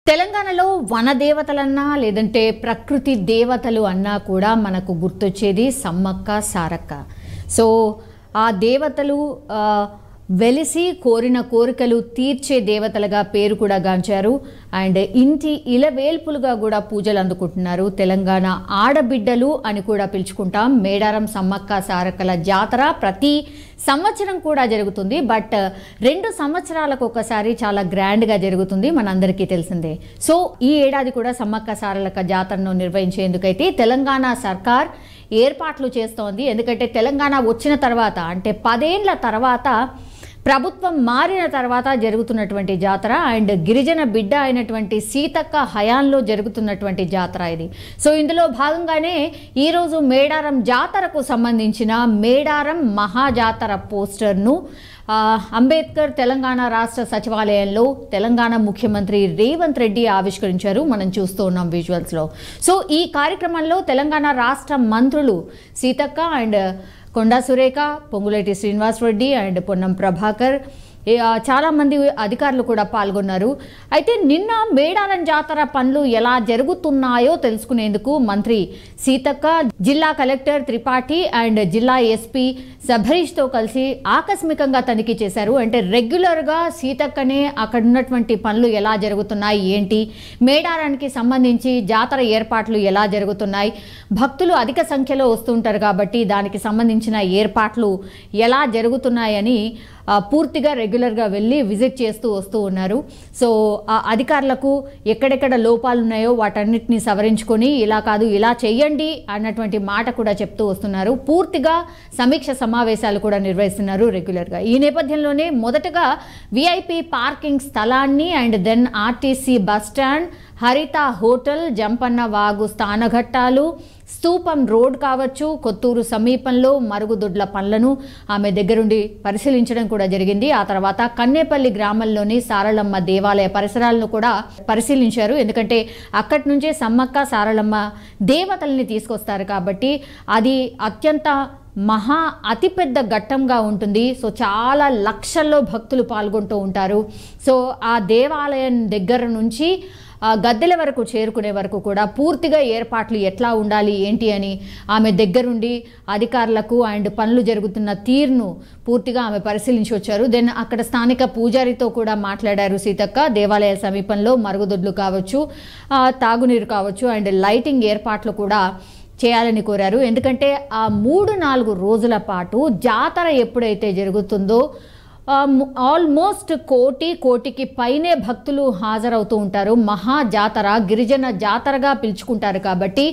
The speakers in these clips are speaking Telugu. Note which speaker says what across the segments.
Speaker 1: తెలంగాణలో వనదేవతలన్నా లేదంటే ప్రకృతి దేవతలు అన్నా కూడా మనకు గుర్తొచ్చేది సమ్మక్క సారక్క. సో ఆ దేవతలు వెలిసి కోరిన కోరికలు తీర్చే దేవతలుగా పేరు కూడా గాంచారు. అండ్ ఇంటి ఇలవేల్పులుగా కూడా పూజలు అందుకుంటున్నారు. తెలంగాణ ఆడబిడ్డలు అని కూడా పిలుచుకుంటాం. మేడారం సమ్మక్క సారక్కల జాతర ప్రతి సంవత్సరం కూడా జరుగుతుంది. బట్ 2 సంవత్సరాలకు ఒకసారి చాలా గ్రాండ్గా జరుగుతుంది, మనందరికీ తెలిసిందే. సో ఈ ఏడాది కూడా సమ్మక్క సారక్క జాతరను నిర్వహించేందుకైతే తెలంగాణ సర్కార్ ఏర్పాట్లు చేస్తోంది. ఎందుకంటే తెలంగాణ వచ్చిన తర్వాత అంటే 10 ఏళ్ల తర్వాత ప్రభుత్వం మారిన తర్వాత జరుగుతున్నటువంటి జాతర అండ్ గిరిజన బిడ్డ అయినటువంటి సీతక్క హయాంలో జరుగుతున్నటువంటి జాతర ఇది. సో ఇందులో భాగంగానే ఈరోజు మేడారం జాతరకు సంబంధించిన మేడారం మహాజాతర పోస్టర్ను అంబేద్కర్ తెలంగాణ రాష్ట్ర సచివాలయంలో తెలంగాణ ముఖ్యమంత్రి రేవంత్ రెడ్డి ఆవిష్కరించారు. మనం చూస్తూ ఉన్నాం విజువల్స్లో. సో ఈ కార్యక్రమంలో తెలంగాణ రాష్ట్ర మంత్రులు సీతక్క అండ్ కొండా సురేఖ, పొంగులేటి శ్రీనివాస్ రెడ్డి అండ్ పొన్నం ప్రభాకర్, చాలామంది అధికారులు కూడా పాల్గొన్నారు. అయితే నిన్న మేడారం జాతర పనులు ఎలా జరుగుతున్నాయో తెలుసుకునేందుకు మంత్రి సీతక్క జిల్లా కలెక్టర్ త్రిపాఠి అండ్ జిల్లా ఎస్పీ సభరీష్తో కలిసి ఆకస్మికంగా తనిఖీ చేశారు. అంటే రెగ్యులర్గా సీతక్కనే అక్కడ ఉన్నటువంటి పనులు ఎలా జరుగుతున్నాయి, ఏంటి, మేడారానికి సంబంధించి జాతర ఏర్పాట్లు ఎలా జరుగుతున్నాయి, భక్తులు అధిక సంఖ్యలో వస్తుంటారు కాబట్టి దానికి సంబంధించిన ఏర్పాట్లు ఎలా జరుగుతున్నాయని పూర్తిగా రెగ్యులర్గా వెళ్ళి విజిట్ చేస్తూ వస్తూ ఉన్నారు. సో ఆ అధికారులకు ఎక్కడెక్కడ లోపాలు ఉన్నాయో వాటన్నిటిని సవరించుకొని ఇలా కాదు ఇలా చెయ్యండి అన్నటువంటి మాట కూడా చెప్తూ వస్తున్నారు. పూర్తిగా సమీక్ష సమావేశాలు కూడా నిర్వహిస్తున్నారు రెగ్యులర్గా. ఈ నేపథ్యంలోనే మొదటగా విఐపి పార్కింగ్ స్థలాన్ని and then RTC bus stand, Haritha hotel, Jampanna Vagu స్థానఘట్టాలు, స్తూపం రోడ్ కావచ్చు, కొత్తూరు సమీపంలో మరుగుదొడ్ల పనులను ఆమె దగ్గరుండి పరిశీలించడం కూడా జరిగింది. ఆ తర్వాత కన్నేపల్లి గ్రామంలోని సారళమ్మ దేవాలయ పరిసరాలను కూడా పరిశీలించారు. ఎందుకంటే అక్కడి నుంచే సమ్మక్క సారళమ్మ దేవతల్ని తీసుకొస్తారు కాబట్టి అది అత్యంత అతిపెద్ద ఘట్టంగా ఉంటుంది. సో చాలా లక్షల్లో భక్తులు పాల్గొంటూ ఉంటారు. సో ఆ దేవాలయం దగ్గర నుంచి గద్దెల వరకు చేరుకునే వరకు కూడా పూర్తిగా ఏర్పాట్లు ఎట్లా ఉండాలి ఏంటి అని ఆమె దగ్గరుండి అధికారులకు అండ్ పనులు జరుగుతున్న తీరును పూర్తిగా ఆమె పరిశీలించి వచ్చారు. దెన్ అక్కడ స్థానిక పూజారితో కూడా మాట్లాడారు సీతక్క. దేవాలయ సమీపంలో మరుగుదొడ్లు కావచ్చు, తాగునీరు కావచ్చు అండ్ లైటింగ్ ఏర్పాట్లు కూడా చేయాలని కోరారు. ఎందుకంటే ఆ 3-4 రోజుల పాటు జాతర ఎప్పుడైతే జరుగుతుందో ఆల్మోస్ట్ కోటికి పైనే భక్తులు హాజరవుతూ ఉంటారు. మహాజాతర గిరిజన జాతరగా పిలుచుకుంటారు కాబట్టి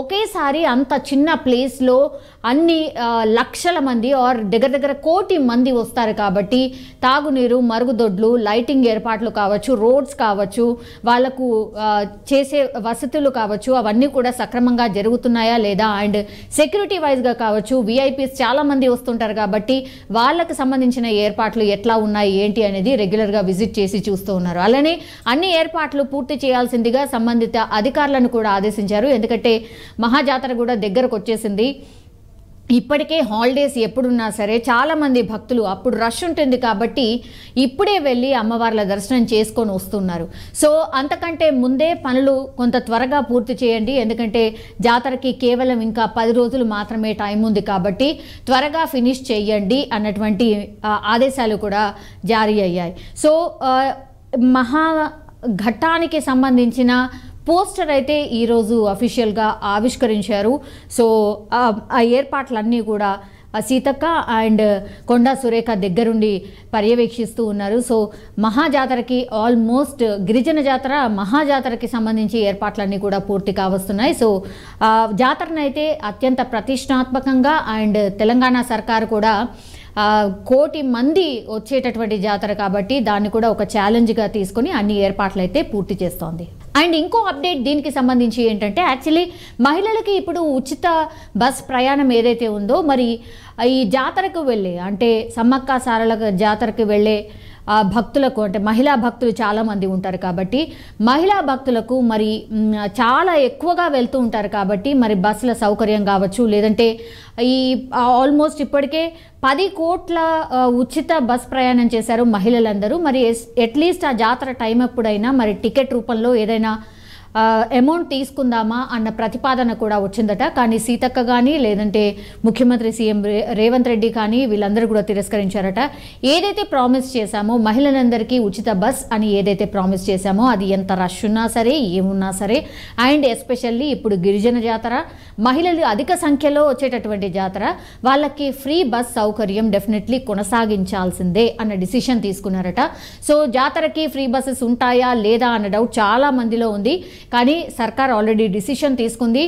Speaker 1: ఒకేసారి అంత చిన్న ప్లేస్లో అన్ని లక్షల మంది ఆర్ దగ్గర 1,00,00,000 మంది వస్తారు కాబట్టి తాగునీరు, మరుగుదొడ్లు, లైటింగ్ ఏర్పాట్లు కావచ్చు, రోడ్స్ కావచ్చు, వాళ్లకు చేసే వసతులు కావచ్చు, అవన్నీ కూడా సక్రమంగా జరుగుతున్నాయా లేదా అండ్ సెక్యూరిటీ వైజ్గా కావచ్చు, విఐపీస్ చాలామంది వస్తుంటారు కాబట్టి వాళ్ళకు సంబంధించిన ఏర్పాట్లు ఎట్లా ఉన్నాయి ఏంటి అనేది రెగ్యులర్గా విజిట్ చేసి చూస్తూ ఉన్నారు. అలానే అన్ని ఏర్పాట్లు పూర్తి చేయాల్సిందిగా సంబంధిత అధికారులను కూడా ఆదేశించారు. ఎందుకంటే మహాజాతర కూడా దగ్గరకు వచ్చేసింది. ఇప్పటికే హాలిడేస్ ఎప్పుడున్నా సరే చాలామంది భక్తులు అప్పుడు రష్ ఉంటుంది కాబట్టి ఇప్పుడే వెళ్ళి అమ్మవార్ల దర్శనం చేసుకొని వస్తున్నారు. సో అంతకంటే ముందే పనులు కొంత త్వరగా పూర్తి చేయండి. ఎందుకంటే జాతరకి కేవలం ఇంకా 10 రోజులు మాత్రమే టైం ఉంది కాబట్టి త్వరగా ఫినిష్ చేయండి అన్నటువంటి ఆదేశాలు కూడా జారీ అయ్యాయి. సో ఘట్టానికి సంబంధించిన పోస్టర్ అయితే ఈరోజు అఫీషియల్గా ఆవిష్కరించారు. సో ఆ ఏర్పాట్లన్నీ కూడా సీతక్క అండ్ కొండా సురేఖ దగ్గరుండి పర్యవేక్షిస్తూ ఉన్నారు. సో మహాజాతరకి ఆల్మోస్ట్ గిరిజన జాతర మహాజాతరకి సంబంధించి ఏర్పాట్లన్నీ కూడా పూర్తి కావస్తున్నాయి. సో జాతరనైతే అత్యంత ప్రతిష్టాత్మకంగా అండ్ తెలంగాణ సర్కారు కూడా 1,00,00,000 మంది వచ్చేటటువంటి జాతర కాబట్టి దాన్ని కూడా ఒక ఛాలెంజ్గా తీసుకొని అన్ని ఏర్పాట్లు అయితే పూర్తి చేస్తోంది. అండ్ ఇంకో అప్డేట్ దీనికి సంబంధించి ఏంటంటే యాక్చువల్లీ మహిళలకి ఇప్పుడు ఉచిత బస్ ప్రయాణం ఏదైతే ఉందో మరి ఈ జాతరకు వెళ్ళే అంటే సమ్మక్క సారళ జాతరకు వెళ్ళే భక్తులకు అంటే మహిళా భక్తులు చాలామంది ఉంటారు కాబట్టి మహిళా భక్తులకు మరి చాలా ఎక్కువగా వెళ్తూ ఉంటారు కాబట్టి మరి బస్సుల సౌకర్యం కావచ్చు, లేదంటే ఈ ఆల్మోస్ట్ ఇప్పటికే 10 కోట్ల ఉచిత బస్ ప్రయాణం చేశారు మహిళలందరూ. మరి అట్లీస్ట్ ఆ జాతర టైం అప్పుడైనా మరి టికెట్ రూపంలో ఏదైనా అమౌంట్ తీసుకుందామా అన్న ప్రతిపాదన కూడా వచ్చిందట. కానీ సీతక్క కానీ లేదంటే ముఖ్యమంత్రి సీఎం రేవంత్ రెడ్డి కానీ వీళ్ళందరూ కూడా తిరస్కరించారట. ఏదైతే ప్రామిస్ చేశామో మహిళలందరికీ ఉచిత బస్ అని ఏదైతే ప్రామిస్ చేశామో అది ఎంత రష్ ఉన్నా సరే ఏమున్నా సరే, అండ్ ఎస్పెషల్లీ ఇప్పుడు గిరిజన జాతర, మహిళలు అధిక సంఖ్యలో వచ్చేటటువంటి జాతర, వాళ్ళకి ఫ్రీ బస్ సౌకర్యం డెఫినెట్లీ కొనసాగించాల్సిందే అన్న డిసిషన్ తీసుకున్నారట. సో జాతరకి ఫ్రీ బస్సెస్ ఉంటాయా లేదా అన్న డౌట్ చాలా మందిలో ఉంది. కానీ సర్కార్ ఆల్రెడీ డిసిషన్ తీసుకుంది.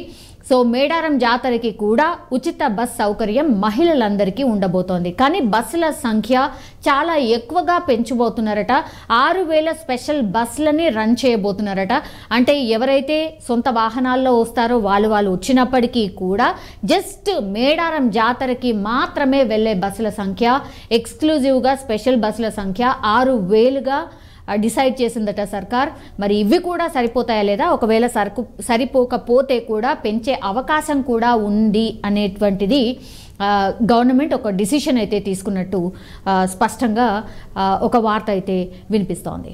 Speaker 1: సో మేడారం జాతరకి కూడా ఉచిత బస్ సౌకర్యం మహిళలందరికీ ఉండబోతోంది. కానీ బస్సుల సంఖ్య చాలా ఎక్కువగా పెంచబోతున్నారట. 6,000 స్పెషల్ బస్సులని రన్ చేయబోతున్నారట. అంటే ఎవరైతే సొంత వాహనాల్లో వస్తారో వాళ్ళు వచ్చినప్పటికీ కూడా జస్ట్ మేడారం జాతరకి మాత్రమే వెళ్ళే బస్సుల సంఖ్య, ఎక్స్క్లూజివ్గా స్పెషల్ బస్సుల సంఖ్య 6,000గా డిసైడ్ చేసిందట సర్కార్. మరి ఇవి కూడా సరిపోతాయా లేదా, ఒకవేళ సరిపోకపోతే కూడా పెంచే అవకాశం కూడా ఉంది అనేటువంటిది గవర్నమెంట్ ఒక డిసిషన్ అయితే తీసుకున్నట్టు స్పష్టంగా ఒక వార్త అయితే వినిపిస్తోంది.